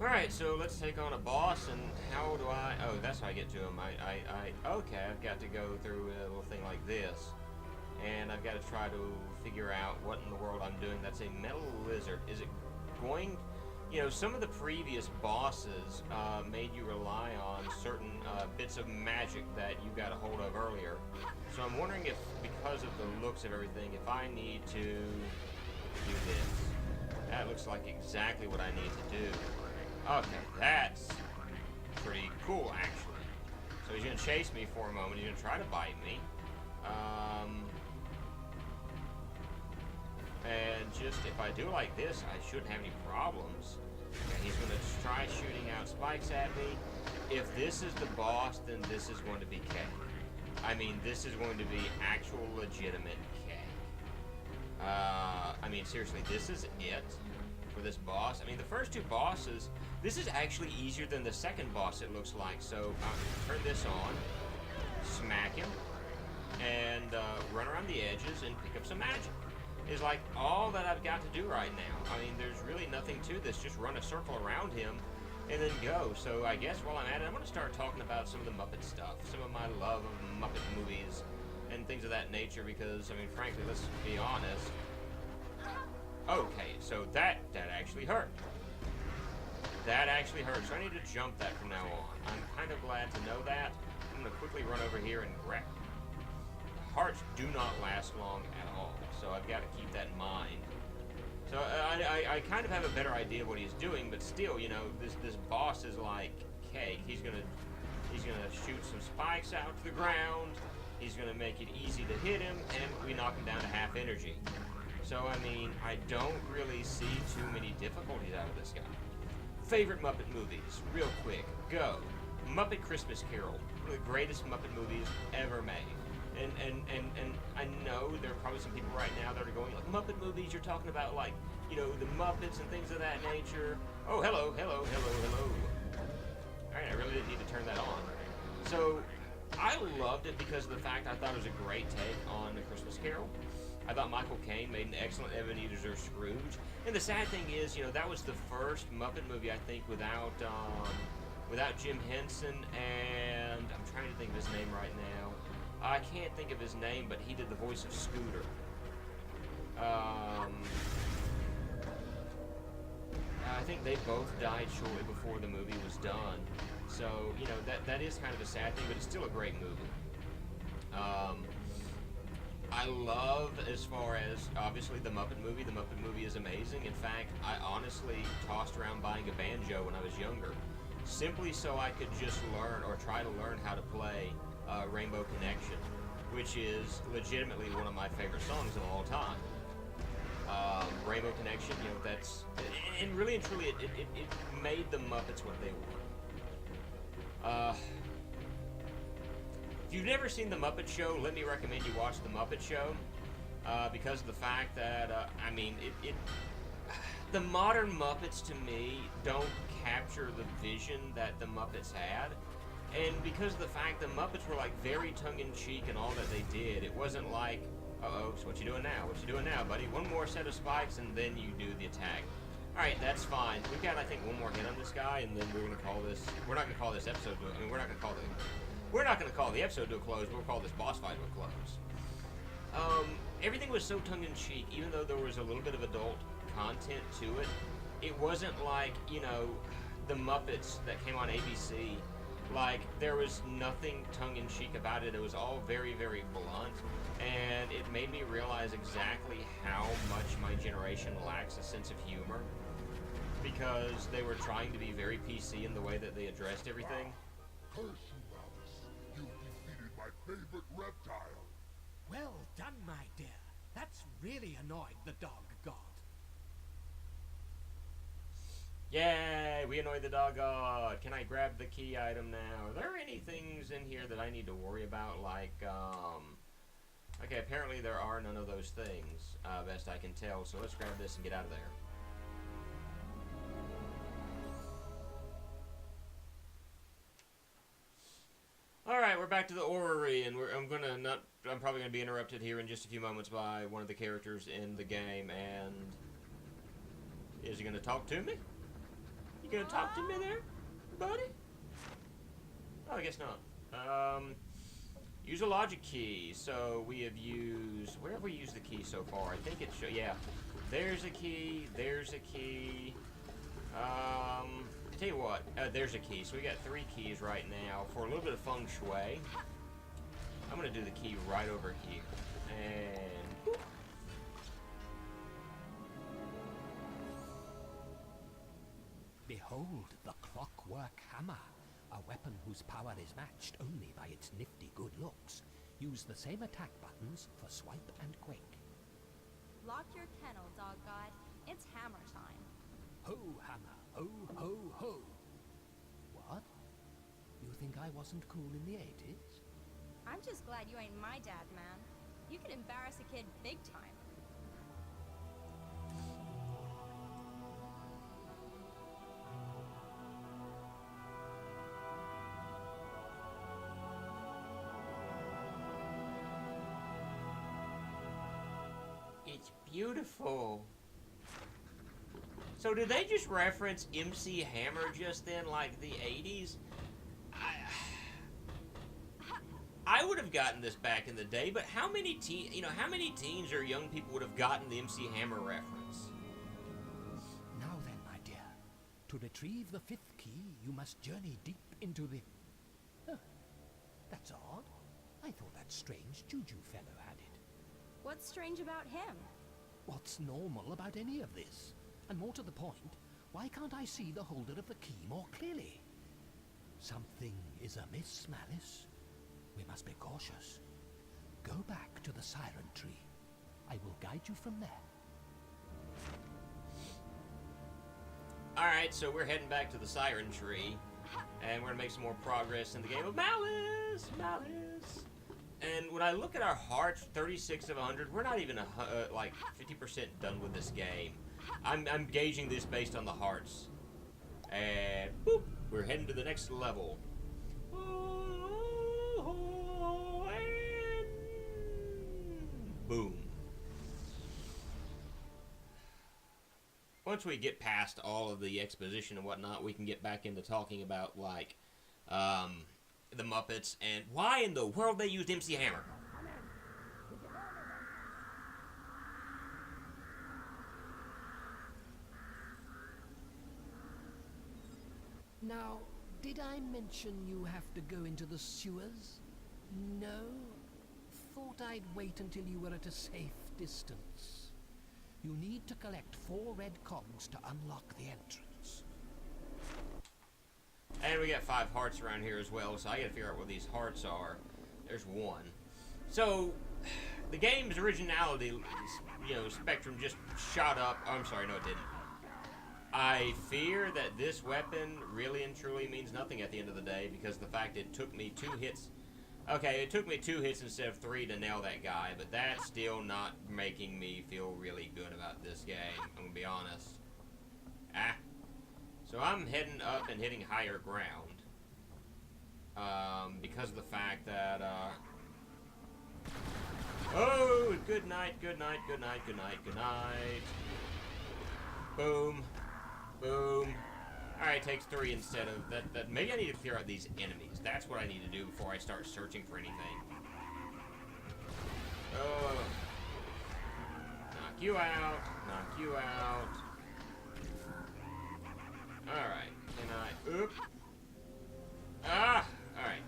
Alright, so let's take on a boss, and how do I... Oh, that's how I get to him. Okay, I've got to go through a little thing like this. And I've got to try to figure out what in the world I'm doing. That's a metal lizard. Is it going... You know, some of the previous bosses made you rely on certain bits of magic that you got a hold of earlier. So I'm wondering if, because of the looks of everything, if I need to do this. That looks like exactly what I need to do. Okay, that's pretty cool, actually. So he's going to chase me for a moment. He's going to try to bite me. And just, if I do like this, I shouldn't have any problems. Okay, he's going to try shooting out spikes at me. If this is the boss, then this is going to be K. I mean, this is going to be actual legitimate K. I mean, seriously, this is it for this boss. I mean, the first two bosses, this is actually easier than the second boss, it looks like. So, turn this on, smack him, and run around the edges and pick up some magic. Is like all that I've got to do right now. I mean, there's really nothing to this. Just run a circle around him and then go. So I guess while I'm at it, I'm going to start talking about some of the Muppet stuff, some of my love of Muppet movies and things of that nature, because, I mean, frankly, let's be honest. Okay, so that actually hurt. That actually hurt. So I need to jump that from now on. I'm kind of glad to know that. I'm going to quickly run over here and grab. Hearts do not last long at all, so I've got to keep that in mind. So I kind of have a better idea of what he's doing, but still, you know, this boss is like cake. He's gonna shoot some spikes out to the ground. He's gonna make it easy to hit him, and we knock him down to half energy. So I mean, I don't really see too many difficulties out of this guy. Favorite Muppet movies, real quick, go. Muppet Christmas Carol, one of the greatest Muppet movies ever made. And I know there are probably some people right now that are going, like, Muppet movies, you're talking about, like, you know, the Muppets and things of that nature. Oh, hello. Alright, I really didn't need to turn that on. So, I loved it because of the fact I thought it was a great take on The Christmas Carol. I thought Michael Caine made an excellent Ebenezer Scrooge. And the sad thing is, you know, that was the first Muppet movie, I think, without Jim Henson, and I'm trying to think of his name right now. I can't think of his name, but he did the voice of Scooter. I think they both died shortly before the movie was done. So, you know, that is kind of a sad thing, but it's still a great movie. I love, as far as, obviously, the Muppet movie. The Muppet movie is amazing. In fact, I honestly tossed around buying a banjo when I was younger, simply so I could just learn, or try to learn how to play Rainbow Connection, which is legitimately one of my favorite songs of all time. Rainbow Connection, you know, that's, and really and truly, it made the Muppets what they were. If you've never seen The Muppet Show, let me recommend you watch The Muppet Show, because of the fact that, I mean, the modern Muppets, to me, don't capture the vision that the Muppets had. And because of the fact the Muppets were, like, very tongue-in-cheek in all that they did, it wasn't like, uh-oh, so what you doing now? What you doing now, buddy? One more set of spikes, and then you do the attack. Alright, that's fine. We've got, I think, one more hit on this guy, and then we're going to call this, we're not going to call this episode to, I mean, we're not going to call the episode to a close, we'll call this boss fight to a close. Everything was so tongue-in-cheek, even though there was a little bit of adult content to it. It wasn't like, you know, the Muppets that came on ABC. Like, there was nothing tongue-in-cheek about it. It was all very, very blunt, and it made me realize exactly how much my generation lacks a sense of humor, because they were trying to be very PC in the way that they addressed everything. Curse you, Malice. You defeated my favorite reptile. Well done, my dear. That's really annoyed the dog god. Yay, we annoyed the dog god. Can I grab the key item now? Are there any things in here that I need to worry about, like, okay, apparently there are none of those things, best I can tell, so let's grab this and get out of there. Alright, we're back to the orrery, and I'm probably gonna be interrupted here in just a few moments by one of the characters in the game, and is he gonna talk to me? You gonna talk to me there, buddy? Oh, I guess not. Use a logic key. So we have used... Where have we used the key so far? I think it's... Yeah. There's a key. There's a key. I tell you what. There's a key. So we got 3 keys right now. For a little bit of feng shui, I'm going to do the key right over here. And... Boop. Behold the clockwork hammer, a weapon whose power is matched only by its nifty good looks. Use the same attack buttons for swipe and quake. Lock your kennel, dog god. It's hammer time. Ho, hammer, ho, ho, ho. What? You think I wasn't cool in the 80s? I'm just glad you ain't my dad, man. You could embarrass a kid big time. It's beautiful. So did they just reference MC Hammer just then, like the 80s? I would have gotten this back in the day, but how many teens or young people would have gotten the MC Hammer reference? Now then, my dear, to retrieve the 5th key, you must journey deep into the... Huh, that's odd. I thought that strange Juju fellow had it. What's strange about him? What's normal about any of this? And more to the point, why can't I see the holder of the key more clearly? Something is amiss, Malice. We must be cautious. Go back to the Siren Tree. I will guide you from there. Alright, so we're heading back to the Siren Tree, and we're going to make some more progress in the game of Malice! Malice! And when I look at our hearts, 36 of 100, we're not even like 50% done with this game. I'm gauging this based on the hearts. And boop, we're heading to the next level. And boom. Once we get past all of the exposition and whatnot, we can get back into talking about, like, the Muppets and why in the world they used MC Hammer. Now, did I mention you have to go into the sewers? No? Thought I'd wait until you were at a safe distance. You need to collect 4 red cogs to unlock the entrance. And we got 5 hearts around here as well, so I gotta figure out what these hearts are. There's 1. So, the game's originality, spectrum just shot up. Oh, I'm sorry, no it didn't. I fear that this weapon really and truly means nothing at the end of the day, because the fact it took me 2 hits... Okay, it took me 2 hits instead of 3 to nail that guy, but that's still not making me feel really good about this game, I'm gonna be honest. So I'm heading up and hitting higher ground, because of the fact that, oh, good night, good night, good night, good night, good night. Boom. Boom. Alright, takes 3 instead of that. Maybe I need to clear out these enemies. That's what I need to do before I start searching for anything. Oh. Knock you out. Knock you out. Alright. Can I... Oop. Ah! Alright.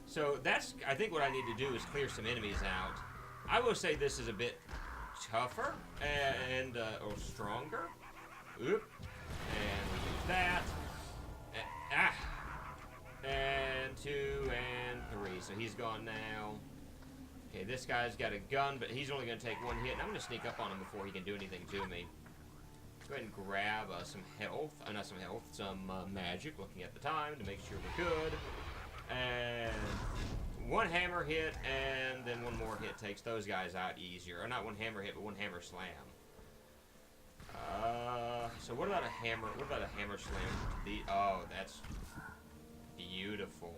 So that's... I think what I need to do is clear some enemies out. I will say this is a bit tougher and or stronger. Oop. And we use that. And 2 and 3. So he's gone now. Okay, this guy's got a gun, but he's only going to take 1 hit. And I'm going to sneak up on him before he can do anything to me. Let's go ahead and grab some health. Not some health, some magic. Looking at the time to make sure we're good. And 1 hammer hit, and then 1 more hit takes those guys out easier. Or not 1 hammer hit, but 1 hammer slam. So what about a hammer? What about a hammer slam? Oh, that's beautiful.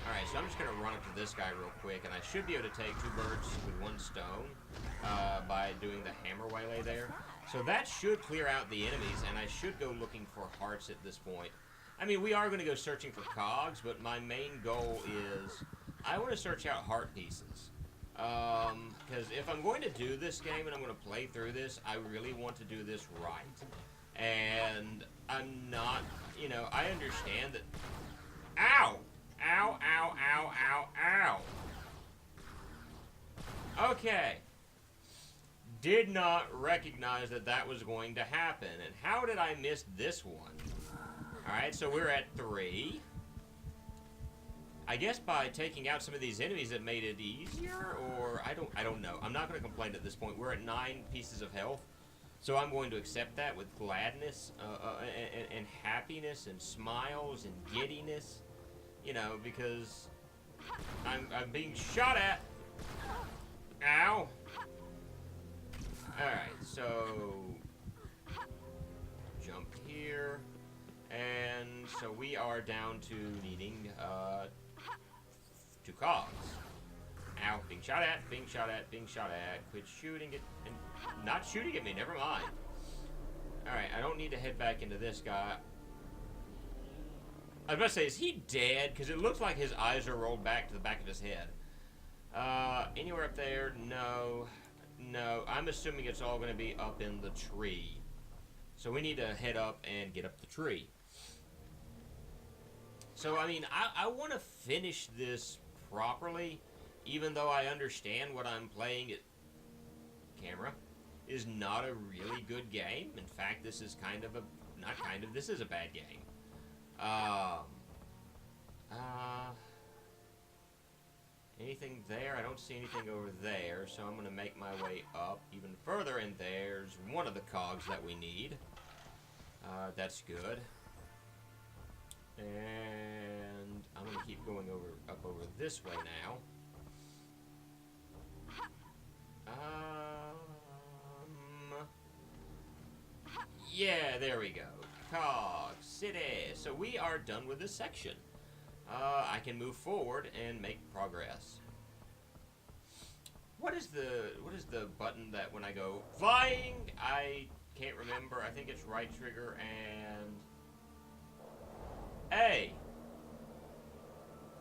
Alright, so I'm just going to run up to this guy real quick, and I should be able to take 2 birds with 1 stone by doing the hammer waylay there. So that should clear out the enemies, and I should go looking for hearts at this point. I mean, we are going to go searching for cogs, but my main goal is I want to search out heart pieces. Because if I'm going to do this game and I'm going to play through this, I really want to do this right. And I'm not, you know, I understand that... Ow! Ow, ow, ow, ow, ow! Okay. Did not recognize that that was going to happen. And how did I miss this one? Alright, so we're at 3. I guess by taking out some of these enemies it made it easier, or I don't know. I'm not going to complain at this point. We're at 9 pieces of health, so I'm going to accept that with gladness and happiness and smiles and giddiness, you know, because I'm being shot at. Ow. Alright, so jump here, and so we are down to needing 2 cogs. Ow, being shot at, being shot at, being shot at. Quit shooting it, and not shooting at me, never mind. Alright, I don't need to head back into this guy. I was about to say, is he dead? Because it looks like his eyes are rolled back to the back of his head. Anywhere up there? No. No, I'm assuming it's all going to be up in the tree. So we need to head up and get up the tree. So, I mean, I want to finish this properly, even though I understand what I'm playing at camera is not a really good game. In fact, this is kind of a, not kind of, this is a bad game. Anything there? I don't see anything over there, so I'm going to make my way up even further, and there's one of the cogs that we need. That's good. And I'm going to keep going up over this way now. Yeah, there we go. Cog City. So we are done with this section. I can move forward and make progress. What is the button that when I go flying? I can't remember. I think it's right trigger and A.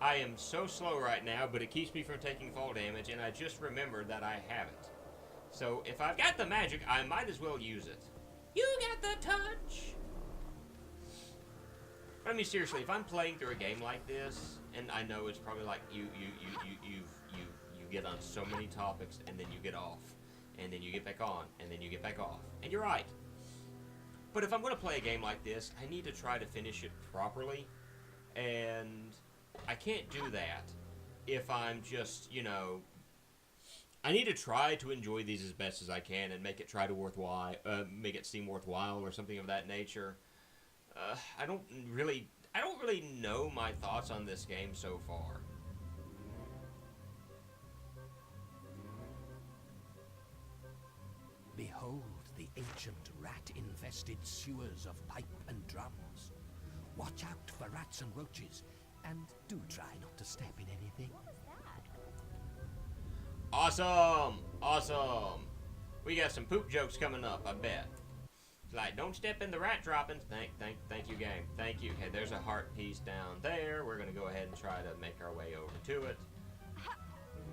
I am so slow right now, but it keeps me from taking fall damage, and I just remembered that I have it. So if I've got the magic, I might as well use it. You got the touch. But I mean, seriously, if I'm playing through a game like this, and I know it's probably like you get on so many topics, and then you get off, and then you get back on, and then you get back off, and you're right. But if I'm going to play a game like this, I need to try to finish it properly, and I can't do that if I'm just, you know, I need to try to enjoy these as best as I can and make it try to make it seem worthwhile or something of that nature. I don't really know my thoughts on this game so far. Behold the ancient rat-infested sewers of pipe and drums. Watch out for rats and roaches, and do try not to step in anything. What was that? Awesome! Awesome! We got some poop jokes coming up, I bet. It's like, don't step in the rat droppings. Thank you, game. Thank you. Okay, there's a heart piece down there. We're gonna go ahead and try to make our way over to it.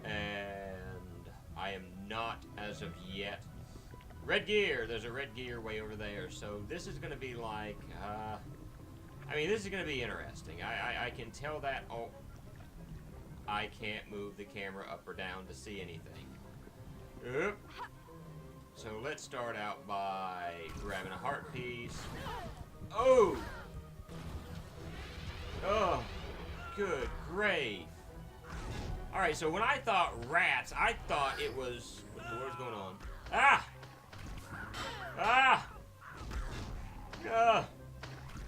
And I am not, as of yet. Red gear! There's a red gear way over there. So this is gonna be like, I mean, this is gonna be interesting. I can tell that. Oh, I can't move the camera up or down to see anything. Oop. So let's start out by grabbing a heart piece. Oh! Oh, good grief. Alright, so when I thought rats, I thought it was... What's going on? Ah! Ah!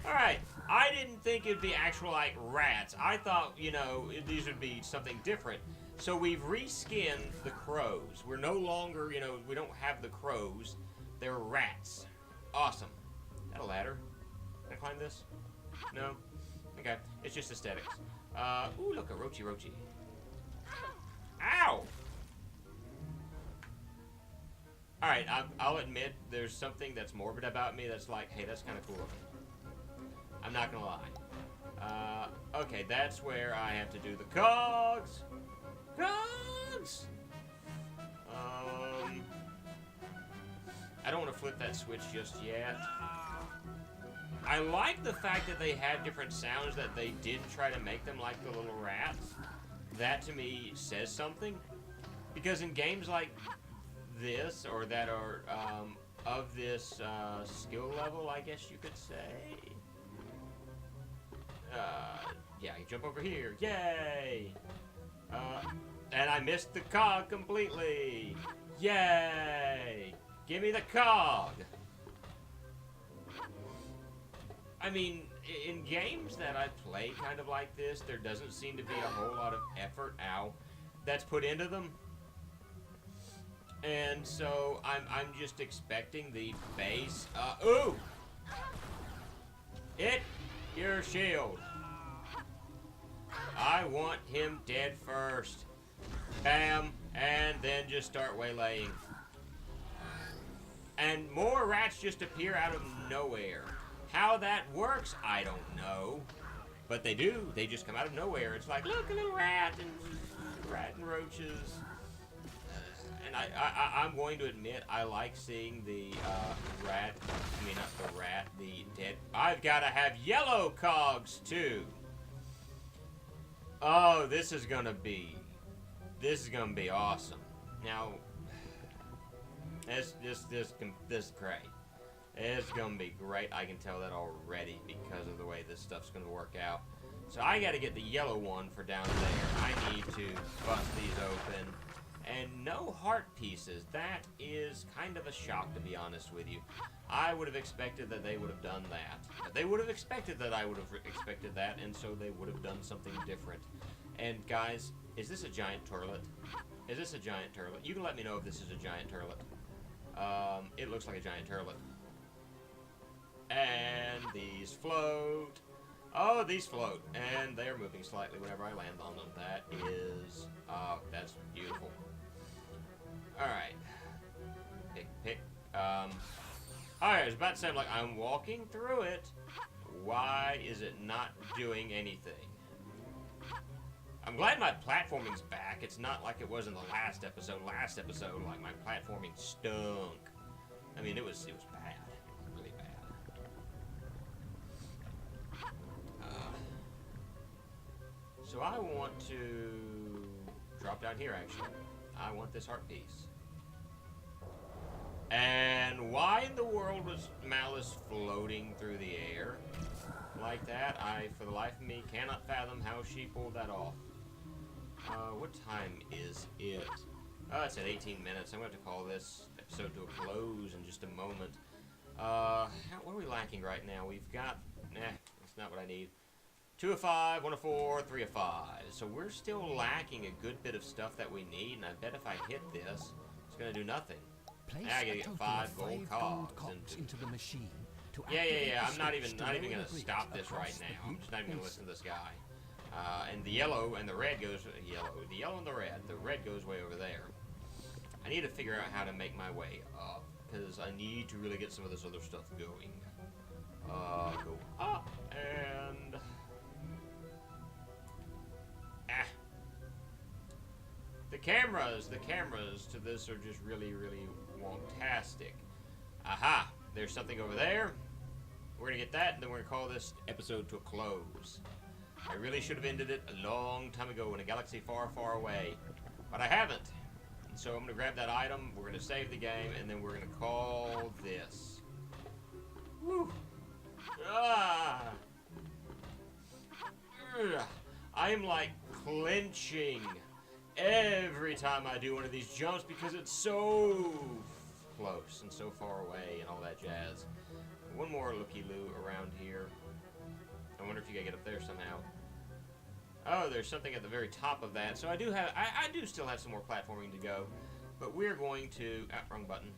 Alright, I didn't think it'd be actual, like, rats. I thought, you know, these would be something different. So we've reskinned the crows. We're no longer, you know, we don't have the crows. They're rats. Awesome. Is that a ladder? Can I climb this? No? Okay. It's just aesthetics. Ooh, look, a roachy. Ow! Alright, I'll admit there's something that's morbid about me that's like, hey, that's kind of cool looking. I'm not gonna lie. Okay, that's where I have to do the cogs. Cogs! I don't want to flip that switch just yet. I like the fact that they have different sounds, that they did try to make them like the little rats. That to me says something. Because in games like this, or that are of this skill level, I guess you could say. Yeah, you jump over here. Yay! And I missed the cog completely. Yay! Give me the cog! I mean, in games that I play kind of like this, there doesn't seem to be a whole lot of effort, that's put into them. And so I'm just expecting the base. Ooh! Hit your shield. I want him dead first. Bam, and then just start waylaying. And more rats just appear out of nowhere. How that works, I don't know. But they do. They just come out of nowhere. It's like, look, a little rat and roaches. And I'm going to admit, I like seeing the rat. I mean, not the rat, the dead. I've got to have yellow cogs, too. Oh, this is gonna be awesome. Now, this is great. It's gonna be great. I can tell that already because of the way this stuff's gonna work out. So I gotta get the yellow one for down there. I need to bust these open. And no heart pieces. That is kind of a shock, to be honest with you. I would have expected that they would have done that. They would have expected that I would have expected that, and so they would have done something different. And guys, is this a giant turlet? Is this a giant turlet? You can let me know if this is a giant turlet. It looks like a giant turlet. And these float. Oh, these float. And they're moving slightly whenever I land on them. That is... that's beautiful. Alright. Pick. Alright, I was about to say, I'm walking through it. Why is it not doing anything? I'm glad my platforming's back. It's not like it was in the last episode. Last episode, like, my platforming stunk. I mean, it was bad. Really bad. So I want to drop down here, actually. I want this heart piece. And why in the world was Malice floating through the air like that? I, for the life of me, cannot fathom how she pulled that off. What time is it? Oh, it's at 18 minutes. I'm going to have to call this episode to a close in just a moment. What are we lacking right now? We've got... that's not what I need. 2 of 5, 1 of 4, 3 of 5. So we're still lacking a good bit of stuff that we need, and I bet if I hit this, it's going to do nothing. Place I gotta get 5 gold cogs into the machine. Yeah. I'm not even gonna stop this right now. I'm just not even gonna listen to this guy. And the yellow and the red goes the yellow and the red. The red goes way over there. I need to figure out how to make my way up because I need to really get some of this other stuff going. Go up and the cameras to this are just really, really wontastic. Aha! There's something over there. We're gonna get that, and then we're gonna call this episode to a close. I really should have ended it a long time ago in a galaxy far, far away, but I haven't. And so I'm gonna grab that item, we're gonna save the game, and then we're gonna call this. Woo! Ah! Ugh. I am like clenching every time I do one of these jumps because it's so close and so far away and all that jazz. One more looky-loo around here. I wonder if you can get up there somehow. Oh, there's something at the very top of that. So I do still have some more platforming to go. But we're going to... wrong button.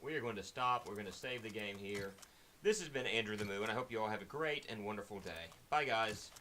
We are going to stop. We're going to save the game here. This has been Andrew the Moo, and I hope you all have a great and wonderful day. Bye, guys.